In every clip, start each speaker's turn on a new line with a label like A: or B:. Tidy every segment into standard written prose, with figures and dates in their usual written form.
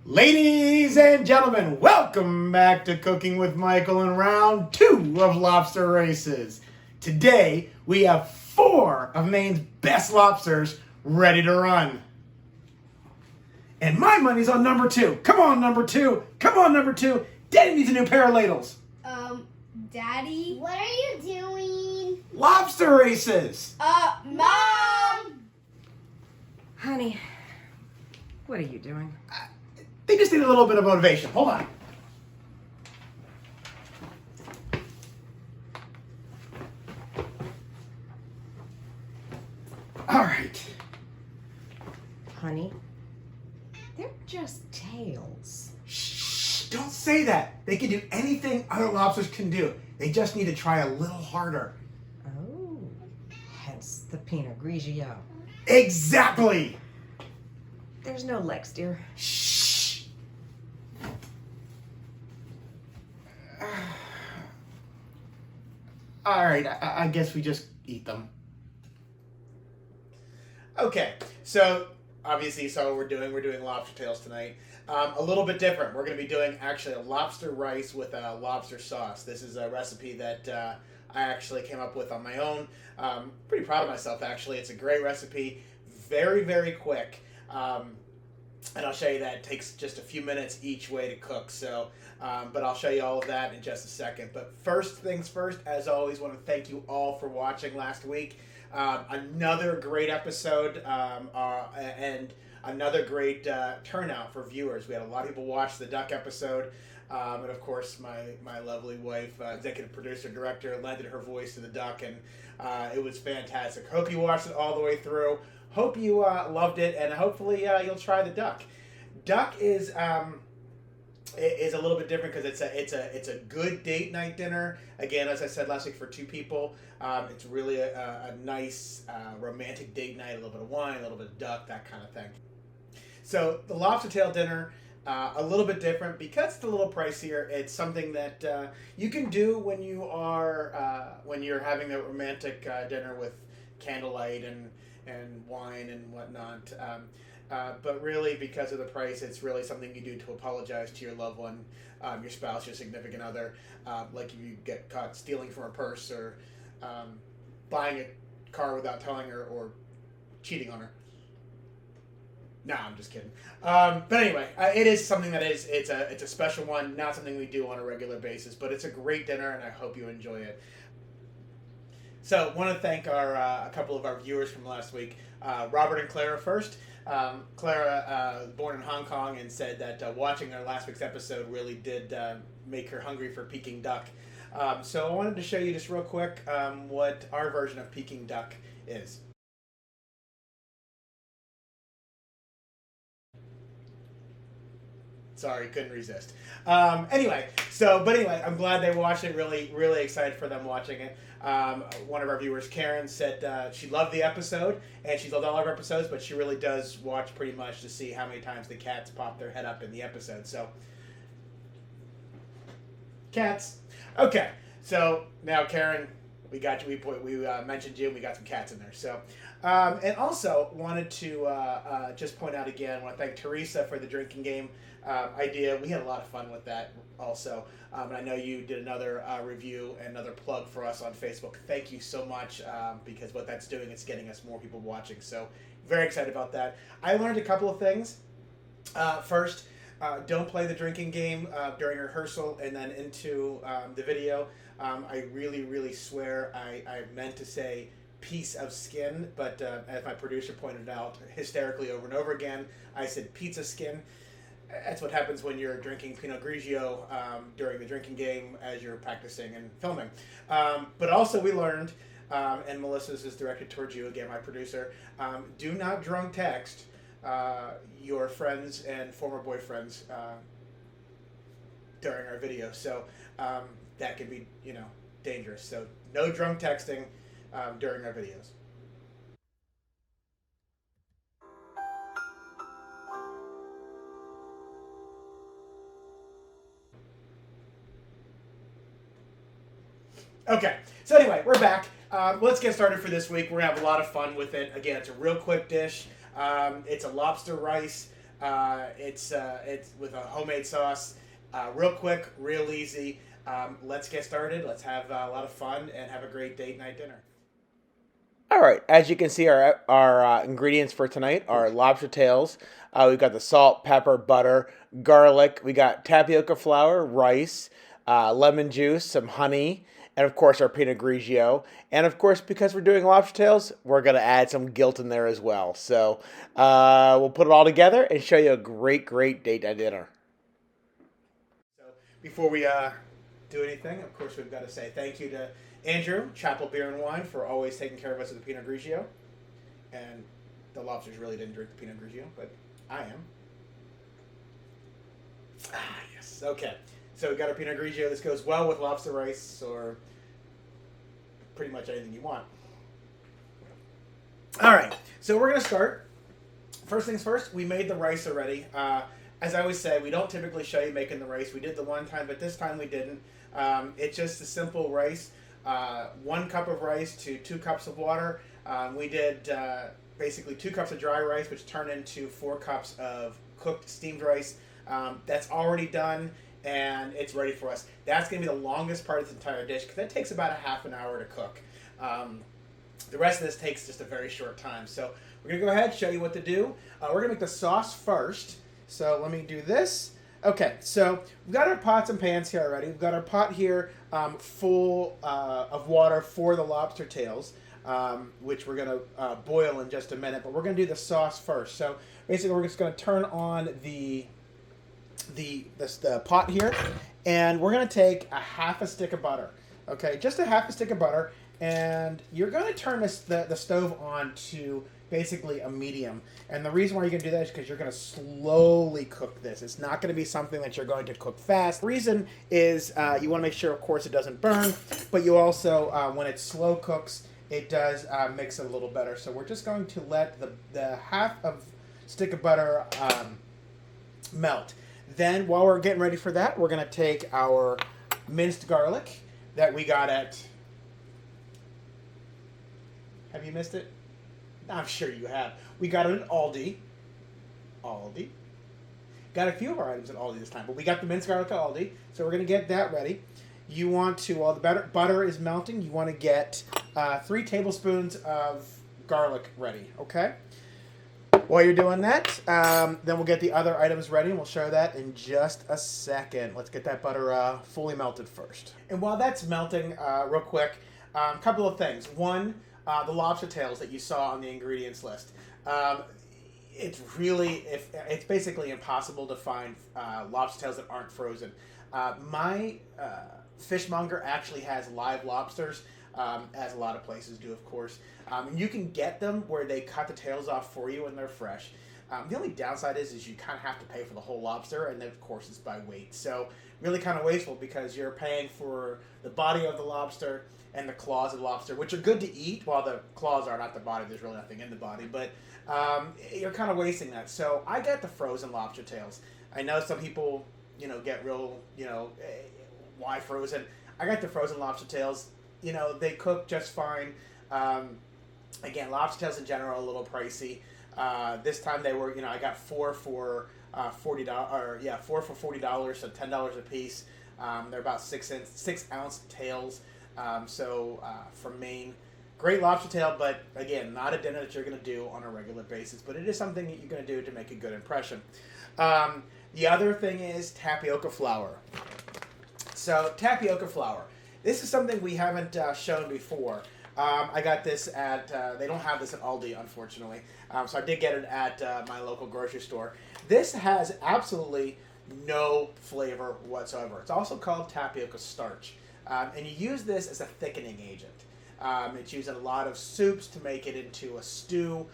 A: Ladies and gentlemen, welcome back to Cooking with Michael in round 2 of lobster races. Today, we have 4 of Maine's best lobsters ready to run. And my money's on number 2. Come on, number 2. Come on, number 2. Daddy needs a new pair of ladles.
B: Daddy?
C: What are you doing?
A: Lobster races.
C: Mom!
B: Honey, what are you doing?
A: They just need a little bit of motivation. Hold on. All right.
B: Honey, they're just tails.
A: Shh, don't say that. They can do anything other lobsters can do. They just need to try a little harder.
B: Oh, hence the Pinot Grigio.
A: Exactly.
B: There's no legs, dear.
A: Shh. All right, I guess we just eat them. Okay, so obviously you saw what we're doing. We're doing lobster tails tonight. A little bit different. We're going to be doing actually a lobster rice with a lobster sauce. This is a recipe that I actually came up with on my own. Pretty proud of myself, actually. It's a great recipe. Very, very quick. And I'll show you that it takes just a few minutes each way to cook. So, but I'll show you all of that in just a second. But first things first, as always, want to thank you all for watching last week. Another great episode and another great turnout for viewers. We had a lot of people watch the duck episode. And of course, my lovely wife, executive producer, director, lended her voice to the duck, and it was fantastic. Hope you watched it all the way through. Hope you loved it, and hopefully you'll try the duck. Duck is a little bit different because it's a good date night dinner. Again, as I said last week, for 2 people, it's really a nice romantic date night. A little bit of wine, a little bit of duck, that kind of thing. So the lobster tail dinner, a little bit different because it's a little pricier. It's something that you can do when you're having a romantic dinner with candlelight and wine and whatnot. But really, because of the price, it's really something you do to apologize to your loved one, your spouse, your significant other, like if you get caught stealing from her purse or buying a car without telling her or cheating on her. No, I'm just kidding. But anyway, it is something that it's a special one, not something we do on a regular basis, but it's a great dinner, and I hope you enjoy it. So, want to thank a couple of our viewers from last week, Robert and Clara first. Clara, born in Hong Kong, and said that watching our last week's episode really did make her hungry for Peking duck. So I wanted to show you just real quick what our version of Peking duck is. Sorry, couldn't resist. Anyway, I'm glad they watched it. Really, really excited for them watching it. One of our viewers, Karen, said she loved the episode, and she loved all our episodes, but she really does watch pretty much to see how many times the cats pop their head up in the episode. So, cats. Okay, so now Karen, we got you. We mentioned you. And we got some cats in there. So, and also wanted to just point out again. I want to thank Teresa for the drinking game idea. We had a lot of fun with that also. And I know you did another review and another plug for us on Facebook. Thank you so much, because what that's doing is getting us more people watching. So very excited about that. I learned a couple of things. First, don't play the drinking game during rehearsal and then into the video. I really, really swear I meant to say piece of skin, but as my producer pointed out hysterically over and over again, I said pizza skin. That's what happens when you're drinking Pinot Grigio during the drinking game as you're practicing and filming. But also we learned, and Melissa's is directed towards you again, my producer, do not drunk text your friends and former boyfriends during our video. So that can be, dangerous. So no drunk texting during our videos. Okay, so anyway, we're back. Let's get started for this week. We're going to have a lot of fun with it. Again, it's a real quick dish. It's a lobster rice. It's with a homemade sauce. Real quick, real easy. Let's get started. Let's have a lot of fun and have a great date night dinner. All right, as you can see, our ingredients for tonight are lobster tails. We've got the salt, pepper, butter, garlic. We got tapioca flour, rice, lemon juice, some honey, and of course our Pinot Grigio. And of course, because we're doing lobster tails, we're gonna add some guilt in there as well. So we'll put it all together and show you a great, great date night dinner. So before we do anything, of course, we've got to say thank you to Andrew, Chapel Beer and Wine, for always taking care of us with the Pinot Grigio. And the lobsters really didn't drink the Pinot Grigio, but I am. Ah, yes. Okay. So we've got our Pinot Grigio. This goes well with lobster rice or pretty much anything you want. All right. So we're going to start. First things first, we made the rice already. As I always say, we don't typically show you making the rice. We did the one time, but this time we didn't. It's just a simple rice. 1 cup of rice to 2 cups of water. We did basically 2 cups of dry rice, which turned into 4 cups of cooked steamed rice. That's already done, and it's ready for us. That's going to be the longest part of this entire dish, because that takes about a half an hour to cook. The rest of this takes just a very short time. So we're going to go ahead and show you what to do. We're going to make the sauce first. So let me do this. Okay, so we've got our pots and pans here already. We've got our pot here full of water for the lobster tails, which we're going to boil in just a minute. But we're going to do the sauce first. So basically, we're just going to turn on the pot here, and we're going to take a half a stick of butter. Okay, just a half a stick of butter, and you're going to turn the stove on to basically a medium. And the reason why you're going to do that is because you're going to slowly cook this. It's not going to be something that you're going to cook fast. The reason is you want to make sure, of course, it doesn't burn, but you also, when it slow cooks, it does mix it a little better. So we're just going to let the half of stick of butter melt. Then, while we're getting ready for that, we're going to take our minced garlic that we got at... Have you missed it? I'm sure you have. We got it at Aldi. Aldi. Got a few of our items at Aldi this time, but we got the minced garlic at Aldi, so we're going to get that ready. You want to, while the butter is melting, you want to get 3 tablespoons of garlic ready, okay? While you're doing that, then we'll get the other items ready, and we'll show that in just a second. Let's get that butter fully melted first. And while that's melting, real quick, a couple of things. One, the lobster tails that you saw on the ingredients list. It's basically impossible to find lobster tails that aren't frozen. My fishmonger actually has live lobsters, as a lot of places do, of course. And you can get them where they cut the tails off for you and they're fresh. The only downside is you kind of have to pay for the whole lobster, and then of course it's by weight. So really kind of wasteful, because you're paying for the body of the lobster and the claws of the lobster, which are good to eat, while the claws are not the body. There's really nothing in the body, but you're kind of wasting that. So I got the frozen lobster tails. I know some people, get real, why frozen? I got the frozen lobster tails. They cook just fine. Again, lobster tails in general are a little pricey. This time they were, I got 4 for $40, 4 for $40, so $10 a piece. They're about 6-ounce tails. From Maine, great lobster tail, but again, not a dinner that you're going to do on a regular basis, but it is something that you're going to do to make a good impression. The other thing is tapioca flour. So tapioca flour. This is something we haven't shown before. I got this at, they don't have this at Aldi, unfortunately. So I did get it at my local grocery store. This has absolutely no flavor whatsoever. It's also called tapioca starch. And you use this as a thickening agent. It's used in a lot of soups to make it into a stew,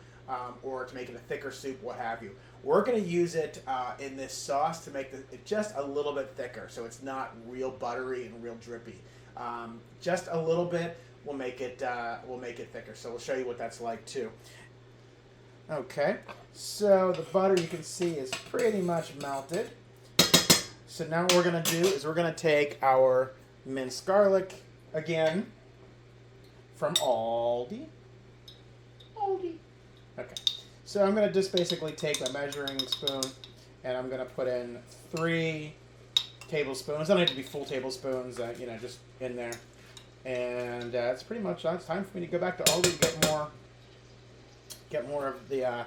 A: or to make it a thicker soup, what have you. We're going to use it in this sauce to make it just a little bit thicker, so it's not real buttery and real drippy. Just a little bit will make it thicker. So we'll show you what that's like too. Okay, so the butter, you can see, is pretty much melted. So now what we're going to do is we're going to take our minced garlic, again, from Aldi. Okay. So I'm going to just basically take my measuring spoon and I'm going to put in 3 tablespoons. Don't need to be full tablespoons, you know, just in there. And it's pretty much it's time for me to go back to Aldi and get more of the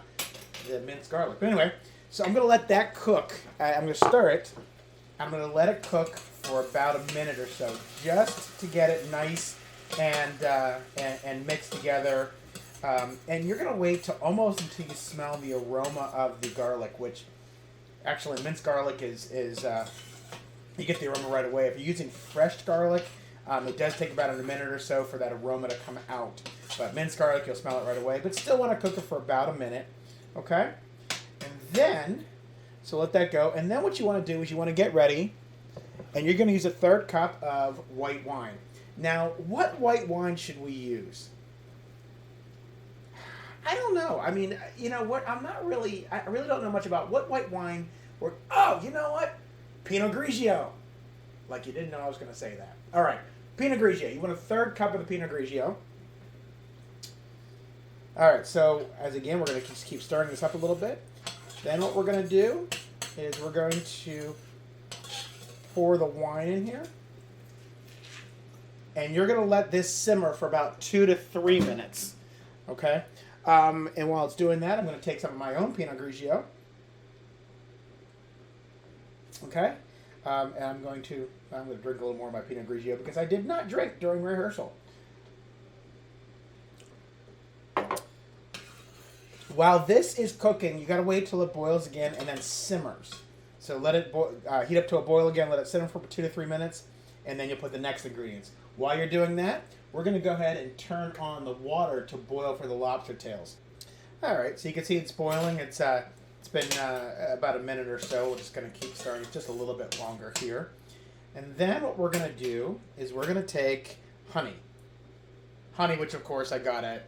A: minced garlic. But anyway, so I'm going to let that cook. I'm going to stir it. I'm going to let it cook for about a minute or so, just to get it nice and mixed together. And you're going to wait till almost until you smell the aroma of the garlic, which actually minced garlic is you get the aroma right away. If you're using fresh garlic, it does take about a minute or so for that aroma to come out. But minced garlic, you'll smell it right away. But still want to cook it for about a minute, okay? And then, so let that go. And then what you want to do is you want to get ready, and you're going to use a 1/3 cup of white wine. Now, what white wine should we use? I don't know. I mean, you know what? I really don't know much about what white wine oh, you know what? Pinot Grigio. Like you didn't know I was going to say that. All right. Pinot Grigio. You want a 1/3 cup of the Pinot Grigio. All right. So, as again, we're going to keep stirring this up a little bit. Then what we're going to do is we're going to pour the wine in here. And you're going to let this simmer for about 2 to 3 minutes. Okay? And while it's doing that, I'm going to take some of my own Pinot Grigio. Okay? And I'm going to drink a little more of my Pinot Grigio because I did not drink during rehearsal. While this is cooking, you got to wait till it boils again and then simmers. So let it heat up to a boil again, let it simmer for 2 to 3 minutes, and then you'll put the next ingredients. While you're doing that, we're going to go ahead and turn on the water to boil for the lobster tails. All right, so you can see it's boiling. It's been about a minute or so. We're just going to keep stirring just a little bit longer here. And then what we're going to do is we're going to take honey. Honey, which of course I got at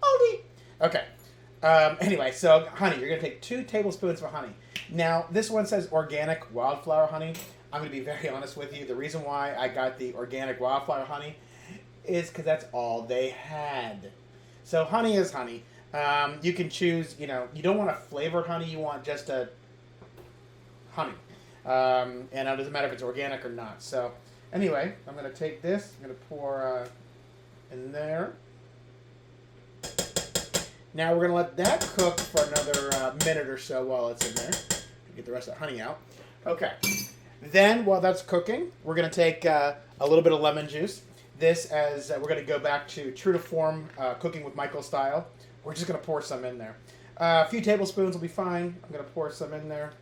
A: Aldi. Okay. Anyway, so honey. You're going to take 2 tablespoons of honey. Now, this one says organic wildflower honey. I'm going to be very honest with you. The reason why I got the organic wildflower honey is because that's all they had. So honey is honey. You can choose, you know, you don't want a flavored honey. You want just a honey. And it doesn't matter if it's organic or not. So anyway, I'm going to take this. I'm going to pour in there. Now we're going to let that cook for another minute or so while it's in there. Get the rest of the honey out. Okay. Then, while that's cooking, we're going to take a little bit of lemon juice. This, as we're going to go back to true to form, cooking with Michael style. We're just going to pour some in there. A few tablespoons will be fine. I'm going to pour some in there.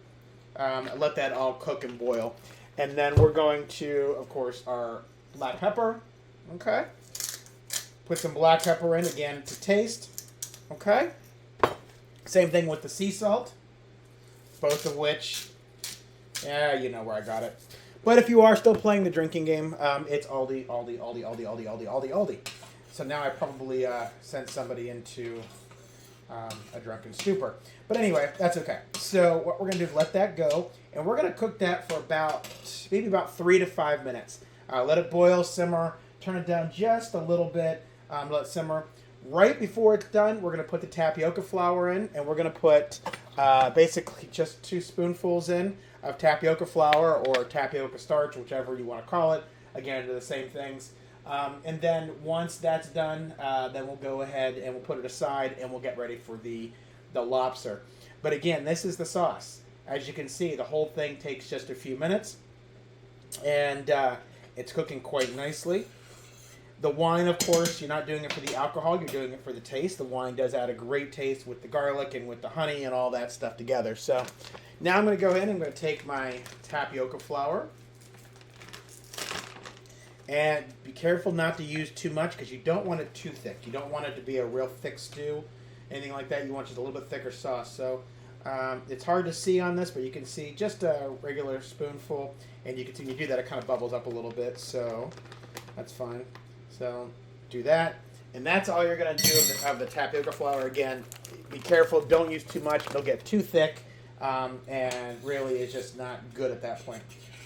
A: Let that all cook and boil. And then we're going to, of course, our black pepper. Okay. Put some black pepper in, again, to taste. Okay. Same thing with the sea salt. Both of which... yeah, you know where I got it. But if you are still playing the drinking game, it's Aldi, Aldi, Aldi, Aldi, Aldi, Aldi, Aldi, Aldi. So now I probably sent somebody into a drunken stupor. But anyway, that's okay. So what we're going to do is let that go. And we're going to cook that for maybe about 3 to 5 minutes. Let it boil, simmer, turn it down just a little bit, let it simmer. Right before it's done, we're going to put the tapioca flour in, and we're going to put basically just 2 spoonfuls in of tapioca flour or tapioca starch, whichever you want to call it. Again, they're the same things. And then once that's done, then we'll go ahead and we'll put it aside, and we'll get ready for the lobster. But again, this is the sauce. As you can see, the whole thing takes just a few minutes, and it's cooking quite nicely. The wine, of course, you're not doing it for the alcohol, you're doing it for the taste. The wine does add a great taste with the garlic and with the honey and all that stuff together. So now I'm going to go ahead and I'm going to take my tapioca flour. And be careful not to use too much because you don't want it too thick. You don't want it to be a real thick stew, anything like that. You want just a little bit thicker sauce. So it's hard to see on this, but you can see just a regular spoonful. And you can see when you do that, it kind of bubbles up a little bit. So that's fine. So do that. And that's all you're going to do of the tapioca flour. Again, be careful. Don't use too much. It'll get too thick. And really it's just not good at that point.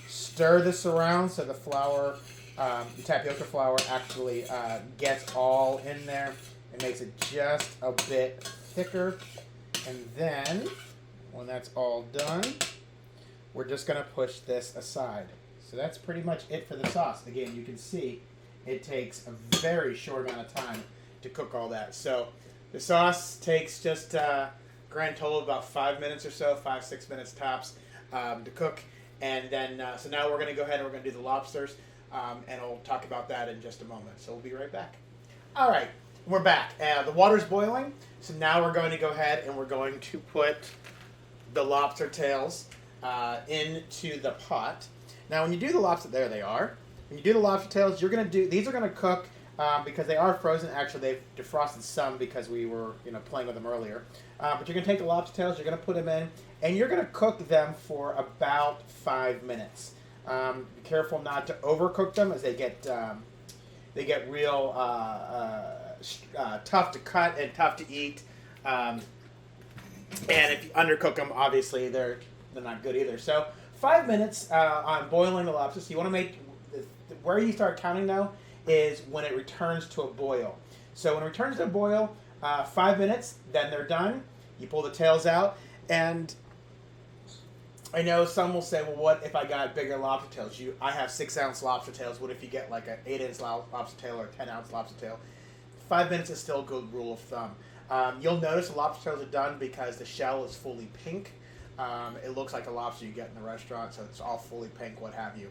A: Stir this around so the flour, the tapioca flour actually gets all in there. It makes it just a bit thicker. And then, when that's all done, we're just going to push this aside. So that's pretty much it for the sauce. Again, you can see it takes a very short amount of time to cook all that. So the sauce takes just grand total of about 5 minutes or so, 5-6 minutes tops to cook. And then, so now we're going to go ahead and we're going to do the lobsters. And I'll talk about that in just a moment. So we'll be right back. All right, we're back. The water's boiling. So now we're going to go ahead and we're going to put the lobster tails into the pot. Now, when you do the lobster, there they are. When you do the lobster tails, you're going to do, these are going to cook because they are frozen. Actually, they've defrosted some because we were, playing with them earlier. But you're going to take the lobster tails, you're going to put them in, and you're going to cook them for about 5 minutes. Be careful not to overcook them as they get real tough to cut and tough to eat. And if you undercook them, obviously they're not good either. So 5 minutes on boiling the lobster. So you want to make where you start counting though is when it returns to a boil. So when it returns to a boil, 5 minutes, then they're done. You pull the tails out, and I know some will say, well, what if I got bigger lobster tails? I have 6-ounce lobster tails. What if you get like an 8-inch lobster tail or a 10-ounce lobster tail? 5 minutes is still a good rule of thumb. You'll notice the lobster tails are done because the shell is fully pink. It looks like a lobster you get in the restaurant, so it's all fully pink, what have you.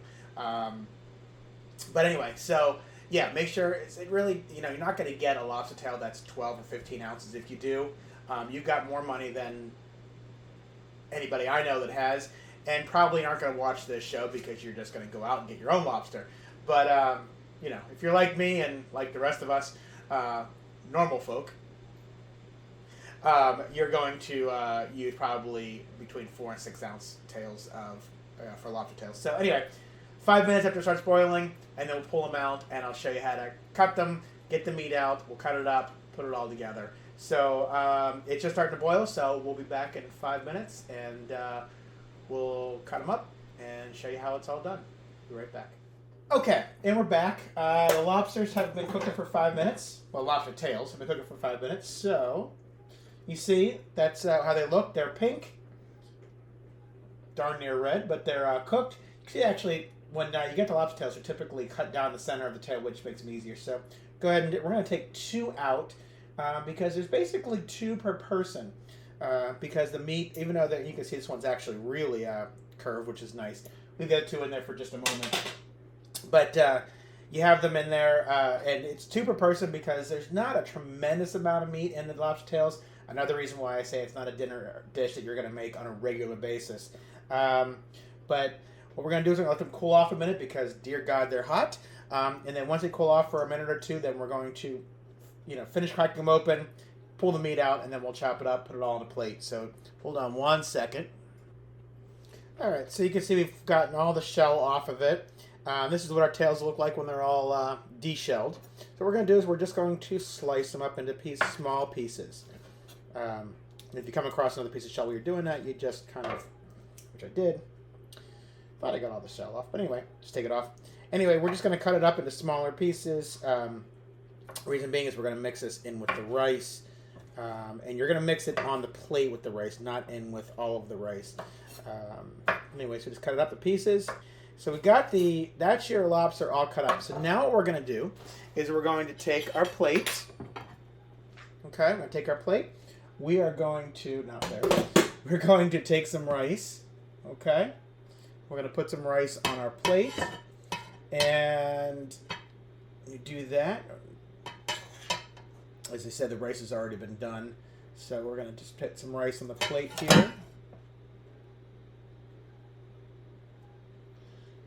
A: But anyway, so yeah, make sure it really, you're not going to get a lobster tail that's 12 or 15 ounces. If you do, you've got more money than anybody I know that has, and probably aren't going to watch this show because you're just going to go out and get your own lobster. But, if you're like me and like the rest of us, normal folk, you're going to use probably between 4 and 6 ounce tails for lobster tails. So anyway, 5 minutes after it starts boiling, and then we'll pull them out, and I'll show you how to cut them, get the meat out, we'll cut it up, put it all together. So it's just starting to boil, so we'll be back in 5 minutes, and we'll cut them up and show you how it's all done. Be right back. Okay, and we're back. The lobsters have been cooking for 5 minutes. Well, lobster tails have been cooking for 5 minutes. So you see, that's how they look. They're pink, darn near red, but they're cooked. You see, actually, when you get the lobster tails, they're typically cut down the center of the tail, which makes them easier. So go ahead and we're going to take 2 out. Because there's basically 2 per person. Because the meat, even though you can see this one's actually really curved, which is nice. We've got 2 in there for just a moment. But you have them in there, and it's 2 per person because there's not a tremendous amount of meat in the lobster tails. Another reason why I say it's not a dinner dish that you're going to make on a regular basis. But what we're going to do is we're going to let them cool off a minute because, dear God, they're hot. And then once they cool off for a minute or 2, then we're going to finish cracking them open, pull the meat out, and then we'll chop it up, put it all on a plate. So hold on 1 second. All right, so you can see we've gotten all the shell off of it. This is what our tails look like when they're all deshelled. So what we're going to do is we're just going to slice them up into small pieces. If you come across another piece of shell while you're doing that, you just kind of, which I did. Thought I got all the shell off, but anyway, just take it off. Anyway, we're just going to cut it up into smaller pieces. Reason being is we're going to mix this in with the rice. And you're going to mix it on the plate with the rice, not in with all of the rice. Anyway, so just cut it up to pieces. So we got that's your lobster all cut up. So now what we're going to do is we're going to take our plate. Okay, we're going to take our plate. We are going to, not there, we're going to take some rice. Okay, we're going to put some rice on our plate. And you do that. As I said, the rice has already been done. So we're going to just put some rice on the plate here.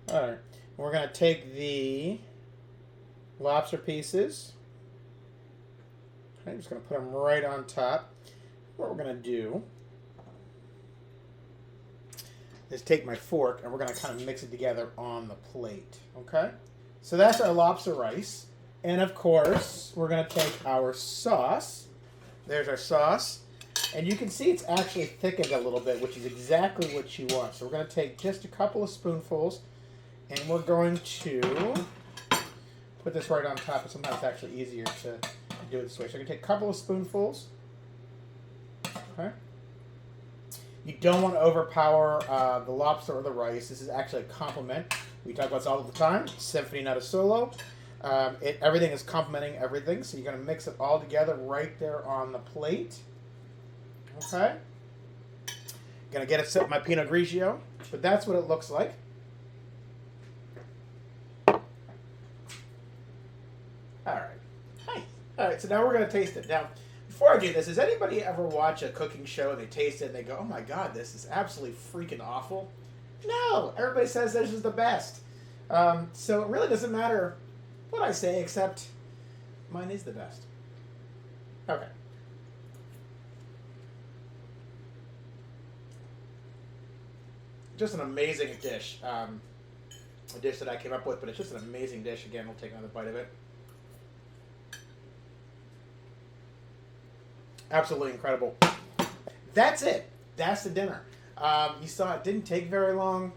A: Alright, we're going to take the lobster pieces. I'm just going to put them right on top. What we're going to do is take my fork and we're going to kind of mix it together on the plate. Okay? So that's our lobster rice. And of course, we're going to take our sauce. There's our sauce. And you can see it's actually thickened a little bit, which is exactly what you want. So we're going to take just a couple of spoonfuls. And we're going to put this right on top. But sometimes it's actually easier to do it this way. So I'm going to take a couple of spoonfuls. Okay. You don't want to overpower the lobster or the rice. This is actually a compliment. We talk about this all the time. Symphony, not a solo. Everything is complementing everything, so you're going to mix it all together right there on the plate. Okay. Going to get a sip of my Pinot Grigio, but that's what it looks like. All right. Hi. All right, so now we're going to taste it. Now, before I do this, does anybody ever watch a cooking show and they taste it and they go, oh my God, this is absolutely freaking awful? No, everybody says this is the best. So it really doesn't matter what I say, except mine is the best. Okay. Just an amazing dish. A dish that I came up with, but it's just an amazing dish. Again, we'll take another bite of it. Absolutely incredible. That's it. That's the dinner. You saw it didn't take very long.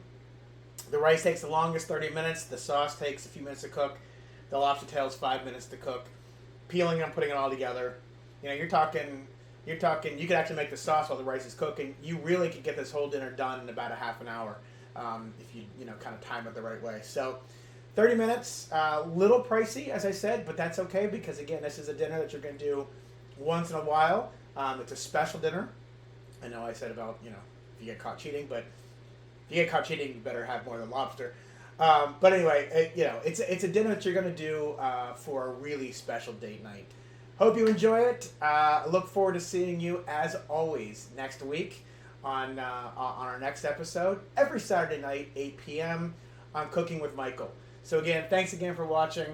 A: The rice takes the longest, 30 minutes. The sauce takes a few minutes to cook. The lobster tails, 5 minutes to cook. Peeling and putting it all together. You know, you're talking, you could actually make the sauce while the rice is cooking. You really could get this whole dinner done in about a half an hour if you kind of time it the right way. So 30 minutes, little pricey, as I said, but that's okay because, again, this is a dinner that you're going to do once in a while. It's a special dinner. I know I said about, if you get caught cheating, but if you get caught cheating, you better have more than lobster. But anyway, it's a dinner that you're going to do for a really special date night. Hope you enjoy it. I look forward to seeing you, as always, next week on our next episode. Every Saturday night, 8 p.m. on Cooking with Michael. So again, thanks again for watching.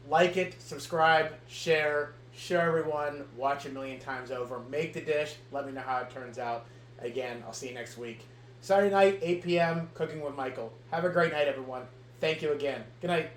A: Like it, subscribe, share everyone, watch a million times over. Make the dish. Let me know how it turns out. Again, I'll see you next week. Saturday night, 8 p.m., Cooking with Michael. Have a great night, everyone. Thank you again. Good night.